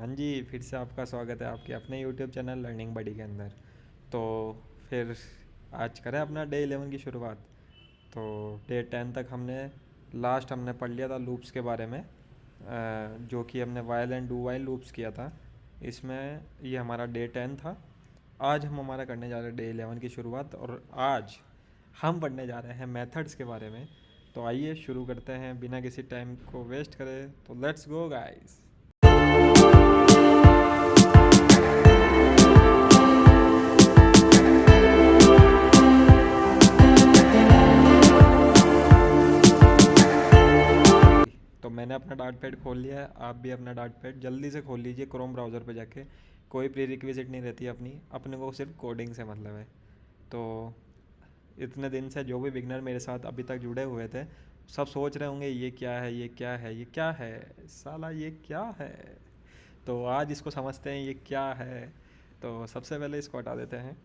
हाँ जी, फिर से आपका स्वागत है आपके अपने यूट्यूब चैनल लर्निंग बडी के अंदर। तो फिर आज करें अपना डे 11 की शुरुआत। तो डे 10 तक हमने पढ़ लिया था लूप्स के बारे में, जो कि हमने while and do while loops किया था। इसमें ये हमारा डे 10 था। आज हम हमारा करने जा रहे हैं डे 11 की शुरुआत, और आज हम पढ़ने जा रहे हैं मेथड्स के बारे में। तो आइए शुरू करते हैं बिना किसी टाइम को वेस्ट करे। तो लेट्स गो गाइस। तो मैंने अपना डार्ट पैड खोल लिया है, आप भी अपना डार्ट पैड जल्दी से खोल लीजिए क्रोम ब्राउज़र पे जाके। कोई प्री रिक्विजिट नहीं रहती अपने को सिर्फ कोडिंग से मतलब है। तो इतने दिन से जो भी बिगनर मेरे साथ अभी तक जुड़े हुए थे, सब सोच रहे होंगे ये क्या है, ये क्या है, ये क्या है, साला ये क्या है। तो आज इसको समझते हैं ये क्या है। तो सबसे पहले इसको हटा देते हैं,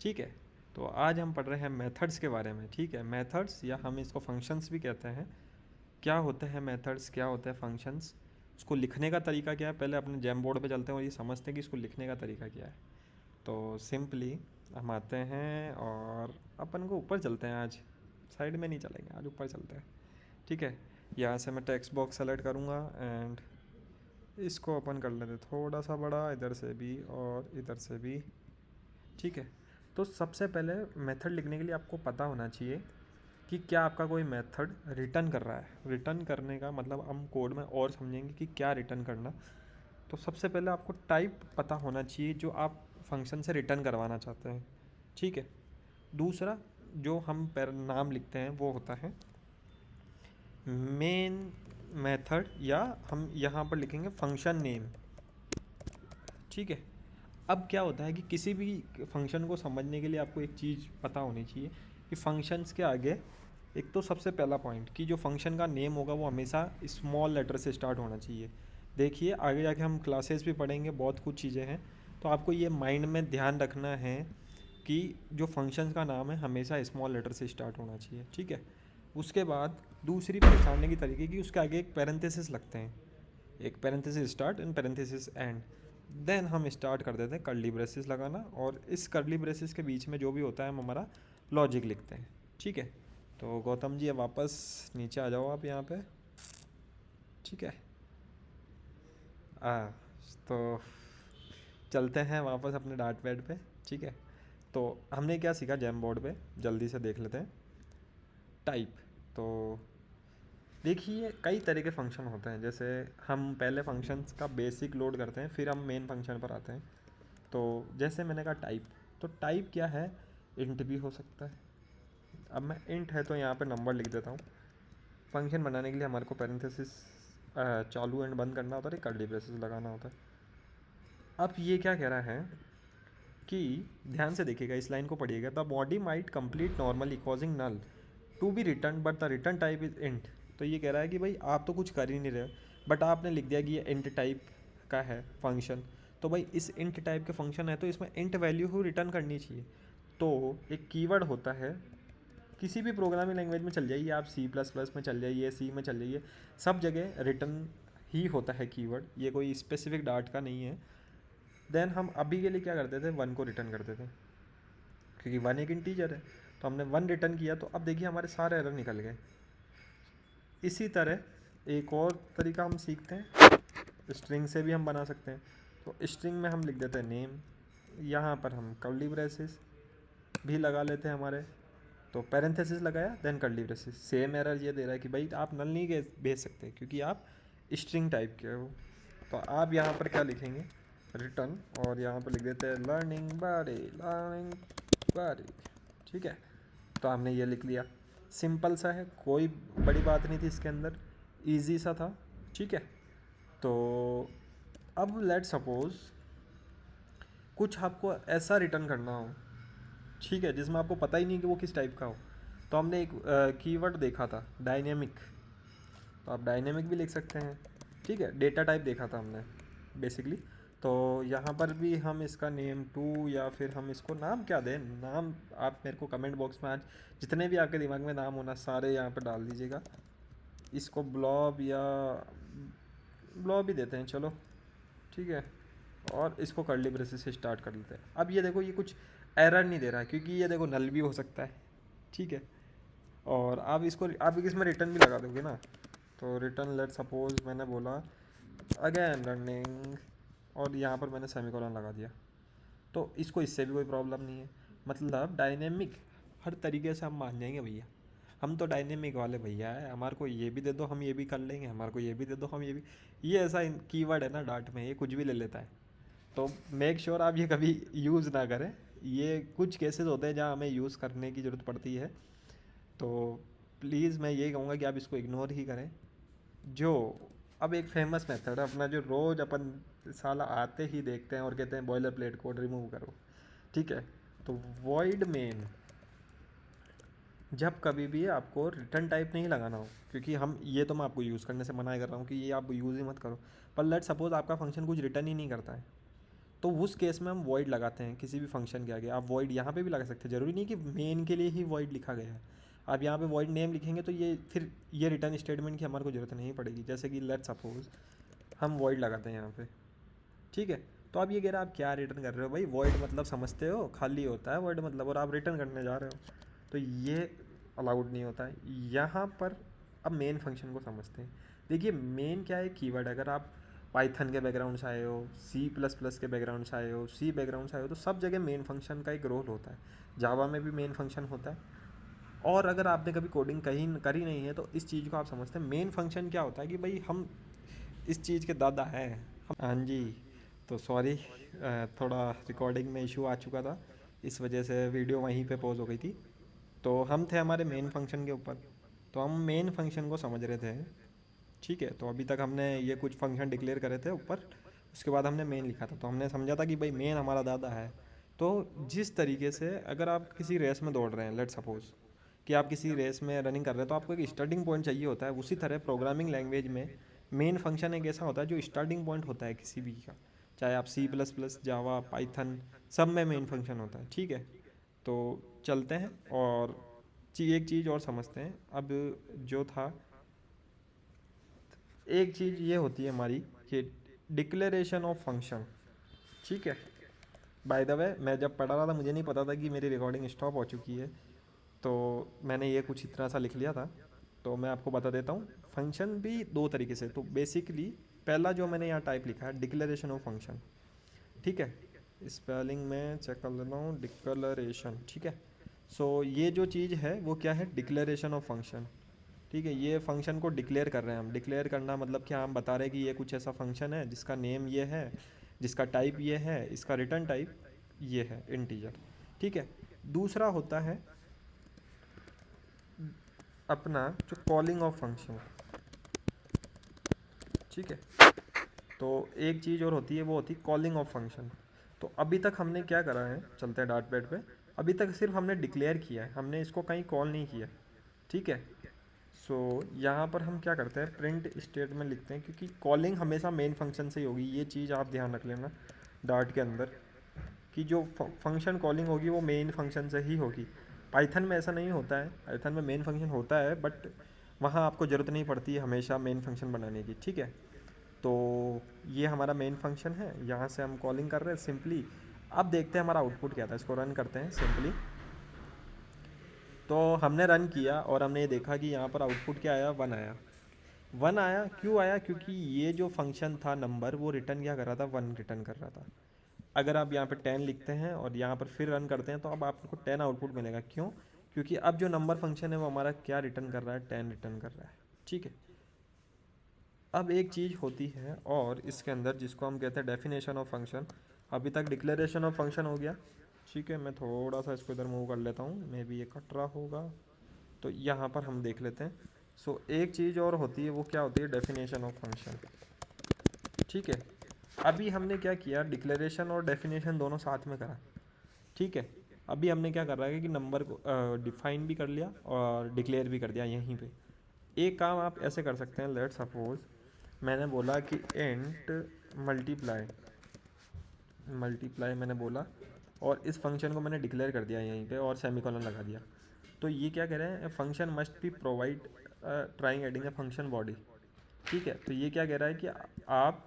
ठीक है। तो आज हम पढ़ रहे हैं मेथड्स के बारे में, ठीक है। मेथड्स, या हम इसको फंक्शंस भी कहते हैं। क्या होते हैं मेथड्स, क्या होते हैं फंक्शंस, उसको लिखने का तरीका क्या है, पहले अपने जैम बोर्ड पे चलते हैं और ये समझते हैं कि इसको लिखने का तरीका क्या है। तो सिंपली हम आते हैं और अपन को ऊपर चलते हैं। आज साइड में नहीं चलेंगे, आज ऊपर चलते हैं, ठीक है। यहाँ से मैं टेक्स्ट बॉक्स सेलेक्ट करूँगा एंड इसको अपन कर लेते थोड़ा सा बड़ा, इधर से भी और इधर से भी, ठीक है। तो सबसे पहले मेथड लिखने के लिए आपको पता होना चाहिए कि क्या आपका कोई मेथड रिटर्न कर रहा है। रिटर्न करने का मतलब हम कोड में और समझेंगे कि क्या रिटर्न करना। तो सबसे पहले आपको टाइप पता होना चाहिए जो आप फंक्शन से रिटर्न करवाना चाहते हैं, ठीक है। दूसरा, जो हम नाम लिखते हैं वो होता है मेन मेथड, या हम यहाँ पर लिखेंगे फंक्शन नेम, ठीक है। अब क्या होता है कि किसी भी फंक्शन को समझने के लिए आपको एक चीज़ पता होनी चाहिए कि फंक्शंस के आगे एक तो सबसे पहला पॉइंट कि जो फंक्शन का नेम होगा वो हमेशा स्मॉल लेटर से स्टार्ट होना चाहिए। देखिए आगे जाके हम क्लासेस भी पढ़ेंगे, बहुत कुछ चीज़ें हैं। तो आपको ये माइंड में ध्यान रखना है कि जो फंक्शन का नाम है हमेशा स्मॉल लेटर से स्टार्ट होना चाहिए, ठीक है। उसके बाद दूसरी पहचानने की तरीके कि उसके आगे एक पैरेंथेसिस लगते हैं, एक parenthesis start and parenthesis end. Then हम स्टार्ट कर देते हैं कर्ली ब्रेसेस लगाना, और इस कर्ली ब्रेसेस के बीच में जो भी होता है हम हमारा लॉजिक लिखते हैं, ठीक है। तो गौतम जी अब वापस नीचे आ जाओ आप यहाँ पे, ठीक है। तो चलते हैं वापस अपने डार्ट पैड पे, ठीक है। तो हमने क्या सीखा जैम बोर्ड पे, जल्दी से देख लेते हैं। टाइप, तो देखिए कई तरह के फंक्शन होते हैं। जैसे हम पहले फंक्शंस का बेसिक लोड करते हैं, फिर हम मेन फंक्शन पर आते हैं। तो जैसे मैंने कहा टाइप, तो टाइप क्या है, इंट भी हो सकता है। अब मैं इंट है तो यहाँ पे नंबर लिख देता हूँ। फंक्शन बनाने के लिए हमारे को पैरेंथेसिस चालू एंड बंद करना होता है, कर्ली ब्रेसेस लगाना होता है। अब ये क्या कह रहा है कि ध्यान से देखिएगा, इस लाइन को पढ़िएगा। The body might complete normally causing null to be returned but the return type is int. तो ये कह रहा है कि भाई आप तो कुछ कर ही नहीं रहे, बट आपने लिख दिया कि ये इंट टाइप का है फंक्शन। तो भाई इस इंट टाइप के फंक्शन है तो इसमें इंट वैल्यू ही रिटर्न करनी चाहिए। तो एक कीवर्ड होता है, किसी भी प्रोग्रामिंग लैंग्वेज में चल जाइए, आप सी प्लस प्लस में चल जाइए, सी में चल जाइए, सब जगह रिटर्न ही होता है कीवर्ड, ये कोई स्पेसिफिक डार्ट का नहीं है। देन हम अभी के लिए क्या करते थे, वन को रिटर्न करते थे, क्योंकि वन एक इंटीजर है। तो हमने वन रिटर्न किया, तो अब देखिए हमारे सारे एरर निकल गए। इसी तरह एक और तरीका हम सीखते हैं, स्ट्रिंग से भी हम बना सकते हैं। तो स्ट्रिंग में हम लिख देते हैं नेम, यहाँ पर हम कर्ली ब्रेसेस भी लगा लेते हैं हमारे। तो पैरेंथेसिस लगाया then curly braces. Same error ये दे रहा है कि भाई आप नल नहीं भेज सकते क्योंकि आप स्ट्रिंग टाइप के हो। तो आप यहाँ पर क्या लिखेंगे, रिटर्न, और यहाँ पर लिख देते हैं लर्निंग बड़ी, ठीक है। तो हमने ये लिख लिया, सिंपल सा है, कोई बड़ी बात नहीं थी इसके अंदर, इजी सा था, ठीक है। तो अब लेट सपोज कुछ आपको ऐसा रिटर्न करना हो, ठीक है, जिसमें आपको पता ही नहीं कि वो किस टाइप का हो। तो हमने एक कीवर्ड देखा था डायनेमिक, तो आप डायनेमिक भी लिख सकते हैं, ठीक है। डेटा टाइप देखा था हमने बेसिकली। तो यहाँ पर भी हम इसका नेम टू, या फिर हम इसको नाम क्या दें, नाम आप मेरे को कमेंट बॉक्स में आज जितने भी आपके दिमाग में नाम होना सारे यहाँ पर डाल दीजिएगा। इसको ब्लॉब, या ब्लॉब ही देते हैं चलो, ठीक है, और इसको कर्ली ब्रेसेस से स्टार्ट कर लेते हैं। अब ये देखो, ये कुछ एरर नहीं दे रहा है क्योंकि ये देखो नल भी हो सकता है, ठीक है। और आप इसको, आप इसमें रिटर्न भी लगा दोगे ना, तो रिटर्न लेट सपोज मैंने बोला अगेन रनिंग, और यहाँ पर मैंने सेमीकोलन लगा दिया, तो इसको इससे भी कोई प्रॉब्लम नहीं है। मतलब डायनेमिक हर तरीके से हम मान जाएंगे भैया, हम तो डायनेमिक वाले भैया है, हमारे को ये भी दे दो हम ये भी कर लेंगे, हमारे को ये भी दे दो हम ये भी। ये ऐसा कीवर्ड है ना डार्ट में, ये कुछ भी ले लेता है। तो मेक श्योर आप ये कभी यूज़ ना करें। ये कुछ केसेस होते हैं जहाँ हमें यूज़ करने की ज़रूरत पड़ती है, तो प्लीज़ मैं यही कहूँगा कि आप इसको इग्नोर ही करें। जो अब एक फेमस मेथड है अपना, जो रोज़ अपन साला आते ही देखते हैं और कहते हैं बॉयलर प्लेट कोड रिमूव करो, ठीक है। तो वॉइड मेन जब कभी भी आपको रिटर्न टाइप नहीं लगाना हो, क्योंकि हम ये तो मैं आपको यूज़ करने से मना कर रहा हूँ कि ये आप यूज़ ही मत करो, पर लेट सपोज आपका फंक्शन कुछ रिटर्न ही नहीं करता है, तो उस केस में हम वॉइड लगाते हैं किसी भी फंक्शन के आगे। आप वॉइड यहाँ पे भी लगा सकते हैं, ज़रूरी नहीं कि मेन के लिए ही वॉइड लिखा गया है। आप यहाँ पे वॉइड नेम लिखेंगे तो ये फिर ये रिटर्न स्टेटमेंट की हमारे को ज़रूरत नहीं पड़ेगी। जैसे कि लेट सपोज हम वॉइड लगाते हैं यहाँ पे, ठीक है। तो आप ये कह रहे हैं आप क्या रिटर्न कर रहे हो भाई, वॉइड मतलब समझते हो, खाली होता है वॉइड मतलब, और आप रिटर्न करने जा रहे हो, तो ये अलाउड नहीं होता है यहाँ पर। अब मेन फंक्शन को समझते हैं। देखिए मेन क्या है, कीवर्ड। अगर आप पाइथन के बैकग्राउंड से आए हो, सी प्लस प्लस के बैकग्राउंड से आए हो, सी बैकग्राउंड से आए हो, तो सब जगह मेन फंक्शन का एक रोल होता है। जावा में भी मेन फंक्शन होता है। और अगर आपने कभी कोडिंग कहीं करी नहीं है तो इस चीज़ को आप समझते हैं। मेन फंक्शन क्या होता है कि भाई हम इस चीज़ के दादा हैं हाँ जी। तो सॉरी, थोड़ा रिकॉर्डिंग में इशू आ चुका था, इस वजह से वीडियो वहीं पे पॉज हो गई थी। तो हम थे हमारे मेन फंक्शन के ऊपर, तो हम मेन फंक्शन को समझ रहे थे, ठीक है। तो अभी तक हमने ये कुछ फंक्शन डिक्लेयर करे थे ऊपर, उसके बाद हमने मेन लिखा था, तो हमने समझा था कि भाई मेन हमारा दादा है। तो जिस तरीके से अगर आप किसी रेस में दौड़ रहे हैं, लेट सपोज कि आप किसी रेस में रनिंग कर रहे हैं, तो आपको एक स्टार्टिंग पॉइंट चाहिए होता है। उसी तरह प्रोग्रामिंग लैंग्वेज में मेन फंक्शन एक ऐसा होता है जो स्टार्टिंग पॉइंट होता है किसी भी का, चाहे आप सी प्लस प्लस, जावा, पाइथन, सब में मेन फंक्शन होता है, ठीक है। तो चलते हैं और एक चीज़ और समझते हैं। अब जो था, एक चीज़ ये होती है हमारी कि डिक्लेरेशन ऑफ फंक्शन, ठीक है। बाय द वे मैं जब पढ़ा रहा था मुझे नहीं पता था कि मेरी रिकॉर्डिंग स्टॉप हो चुकी है, तो मैंने ये कुछ इतना सा लिख लिया था। तो मैं आपको बता देता हूँ, फंक्शन भी दो तरीके से। तो बेसिकली पहला जो मैंने यहाँ टाइप लिखा है डिक्लेरेशन ऑफ फंक्शन, ठीक है। स्पेलिंग में चेक कर लेता हूँ, डिक्लेरेशन, ठीक है। सो ये जो चीज़ है वो क्या है, डिक्लेरेशन ऑफ फंक्शन, ठीक है। ये फंक्शन को डिक्लेयर कर रहे हैं हम। डिक्लेयर करना मतलब क्या, हम बता रहे हैं कि ये कुछ ऐसा फंक्शन है जिसका नेम ये है, जिसका टाइप ये है, इसका रिटर्न टाइप ये है, इंटीजर, ठीक है। दूसरा होता है अपना जो कॉलिंग ऑफ फंक्शन, ठीक है। तो एक चीज़ और होती है, वो होती है कॉलिंग ऑफ फंक्शन। तो अभी तक हमने क्या करा है, चलते हैं डार्ट पैड पे, अभी तक सिर्फ हमने डिक्लेयर किया है, हमने इसको कहीं कॉल नहीं किया, ठीक है। सो यहाँ पर हम क्या करते हैं, प्रिंट स्टेटमेंट लिखते हैं, क्योंकि कॉलिंग हमेशा मेन फंक्शन से ही होगी। ये चीज़ आप ध्यान रख लेना डार्ट के अंदर, कि जो फंक्शन कॉलिंग होगी वो मेन फंक्शन से ही होगी। पाइथन में ऐसा नहीं होता है, पाइथन में मेन फंक्शन होता है बट वहाँ आपको ज़रूरत नहीं पड़ती है हमेशा मेन फंक्शन बनाने की, ठीक है। तो ये हमारा मेन फंक्शन है, यहाँ से हम कॉलिंग कर रहे हैं सिंपली। अब देखते हैं हमारा आउटपुट क्या था, इसको रन करते हैं सिंपली। तो हमने रन किया और हमने ये देखा कि यहाँ पर आउटपुट क्या आया, 1 आया। 1 आया, क्यों आया, क्योंकि ये जो फंक्शन था नंबर, वो रिटर्न क्या कर रहा था, 1 रिटर्न कर रहा था। अगर आप यहाँ पे 10 लिखते हैं और यहाँ पर फिर रन करते हैं तो अब आपको 10 आउटपुट मिलेगा। क्यों, क्योंकि अब जो नंबर फंक्शन है वो हमारा क्या रिटर्न कर रहा है, 10 रिटर्न कर रहा है, ठीक है। अब एक चीज़ होती है और इसके अंदर जिसको हम कहते हैं डेफिनेशन ऑफ फंक्शन। अभी तक डिक्लेरेशन ऑफ फंक्शन हो गया, ठीक है। मैं थोड़ा सा इसको इधर मूव कर लेता हूँ, मे बी ये कट रहा होगा, तो यहाँ पर हम देख लेते हैं। सो एक चीज़ और होती है, वो क्या होती है, डेफिनेशन ऑफ फंक्शन, ठीक है। अभी हमने क्या किया, डिक्लेरेशन और डेफिनेशन दोनों साथ में करा, ठीक है। अभी हमने क्या कर रहा है कि नंबर को डिफाइन भी कर लिया और डिक्लेयर भी कर दिया यहीं पे। एक काम आप ऐसे कर सकते हैं, लेट सपोज मैंने बोला कि इंट मल्टीप्लाई, मल्टीप्लाई मैंने बोला और इस फंक्शन को मैंने डिक्लेयर कर दिया यहीं पे और सेमीकोलन लगा दिया। तो ये क्या कह रहे हैं, function must be provide trying adding a function body, ठीक है। तो ये क्या कह रहा है कि आप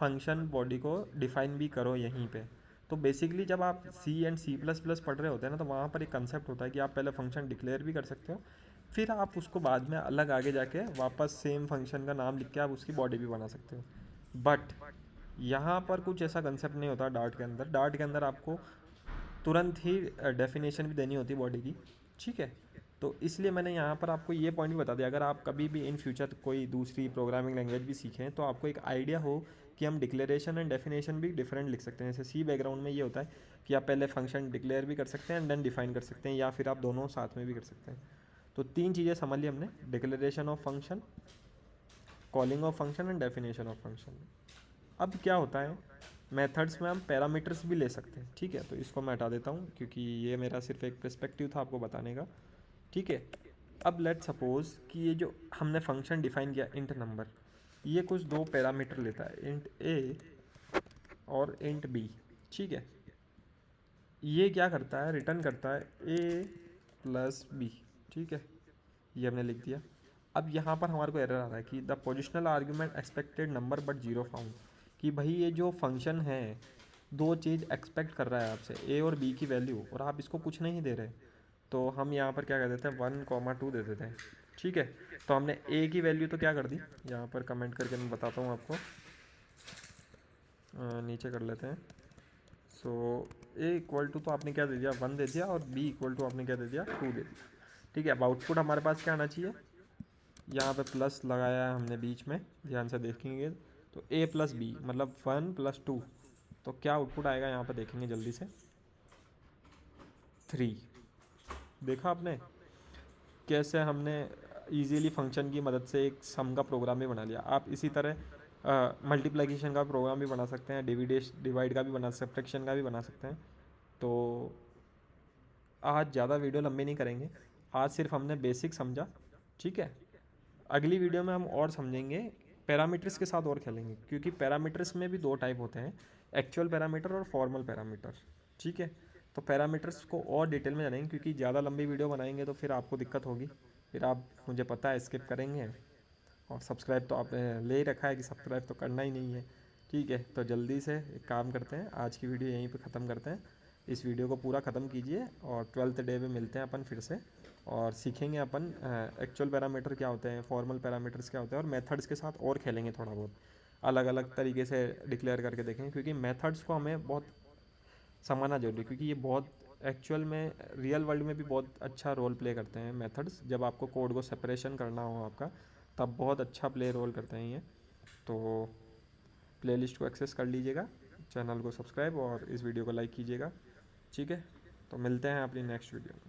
फंक्शन बॉडी को डिफाइन भी करो यहीं पे। तो बेसिकली जब आप सी एंड सी प्लस प्लस पढ़ रहे होते हैं ना, तो वहाँ पर एक कंसेप्ट होता है कि आप पहले फंक्शन डिक्लेयर भी कर सकते हो, फिर आप उसको बाद में अलग आगे जाके वापस सेम फंक्शन का नाम लिख के आप उसकी बॉडी भी बना सकते हो। बट यहाँ पर कुछ ऐसा कंसेप्ट नहीं होता डार्ट के अंदर। डार्ट के अंदर आपको तुरंत ही डेफिनेशन भी देनी होती है बॉडी की, ठीक है। तो इसलिए मैंने यहाँ पर आपको ये पॉइंट भी बता दिया, अगर आप कभी भी इन फ्यूचर कोई दूसरी प्रोग्रामिंग लैंग्वेज भी सीखें तो आपको एक आइडिया हो कि हम डिक्लेरेशन एंड डेफिनेशन भी डिफरेंट लिख सकते हैं। जैसे सी बैकग्राउंड में ये होता है कि आप पहले फंक्शन डिक्लेयर भी कर सकते हैं एंड देन डिफाइन कर सकते हैं, या फिर आप दोनों साथ में भी कर सकते हैं। तो 3 चीज़ें समझ ली हमने, declaration of function, calling of function and definition of function. अब क्या होता है, मेथड्स में हम पैरामीटर्स भी ले सकते हैं, ठीक है। तो इसको मैं हटा देता हूँ क्योंकि ये मेरा सिर्फ एक पर्सपेक्टिव था आपको बताने का, ठीक है। अब लेट सपोज कि ये जो हमने फंक्शन डिफाइन किया इंट नंबर, ये कुछ 2 पैरामीटर लेता है, इंट ए और इंट बी, ठीक है। ये क्या करता है, रिटर्न करता है ए प्लस बी, ठीक है। ये हमने लिख दिया। अब यहाँ पर हमारे को एरर आ रहा है कि the positional argument expected number but zero found, कि भाई ये जो फंक्शन है 2 चीज़ एक्सपेक्ट कर रहा है आपसे, ए और बी की वैल्यू, और आप इसको कुछ नहीं दे रहे। तो हम यहाँ पर क्या कर देते हैं 1, 2 दे देते हैं, ठीक है। तो हमने ए की वैल्यू तो क्या कर दी, यहाँ पर कमेंट करके मैं बताता हूँ आपको, नीचे कर लेते हैं। सो ए इक्वल टू तो आपने क्या दे दिया 1 दे दिया, और बी इक्वल टू आपने क्या दे दिया 2 दे दिया, ठीक है। अब आउटपुट हमारे पास क्या आना चाहिए, यहाँ पे प्लस लगाया है हमने बीच में, ध्यान से देखेंगे तो ए प्लस बी मतलब 1 + 2, तो क्या आउटपुट आएगा यहाँ पे देखेंगे जल्दी से, 3। देखा आपने कैसे हमने इजीली फंक्शन की मदद से एक सम का प्रोग्राम भी बना लिया। आप इसी तरह मल्टीप्लिकेशन का प्रोग्राम भी बना सकते हैं, डिवाइड का भी बना सकते हैं, सब्ट्रैक्शन का भी बना सकते हैं। तो आज ज़्यादा वीडियो लंबी नहीं करेंगे, आज सिर्फ हमने बेसिक समझा, ठीक है। अगली वीडियो में हम और समझेंगे, पैरामीटर्स के साथ और खेलेंगे, क्योंकि पैरामीटर्स में भी 2 टाइप होते हैं, एक्चुअल पैरामीटर और फॉर्मल पैरामीटर, ठीक है। तो पैरामीटर्स को और डिटेल में जानेंगे, क्योंकि ज़्यादा लंबी वीडियो बनाएंगे तो फिर आपको दिक्कत होगी, फिर आप मुझे पता है स्किप करेंगे। और सब्सक्राइब तो आपने ले ही रखा है कि सब्सक्राइब तो करना ही नहीं है, ठीक है। तो जल्दी से एक काम करते हैं, आज की वीडियो यहीं पे ख़त्म करते हैं। इस वीडियो को पूरा ख़त्म कीजिए और 12th डे में मिलते हैं अपन फिर से, और सीखेंगे अपन एक्चुअल पैरामीटर क्या होते हैं, फॉर्मल पैरामीटर्स क्या होते हैं, और मेथड्स के साथ और खेलेंगे थोड़ा बहुत, अलग अलग तरीके से डिक्लेयर करके देखेंगे, क्योंकि मेथड्स को हमें बहुत समझना जरूरी है, क्योंकि ये बहुत एक्चुअल में रियल वर्ल्ड में भी बहुत अच्छा रोल प्ले करते हैं मेथड्स। जब आपको कोड को सेपरेशन करना हो आपका, तब बहुत अच्छा प्ले रोल करते हैं ये। तो प्लेलिस्ट को एक्सेस कर लीजिएगा, चैनल को सब्सक्राइब और इस वीडियो को लाइक कीजिएगा, ठीक है। तो मिलते हैं अपनी नेक्स्ट वीडियो में।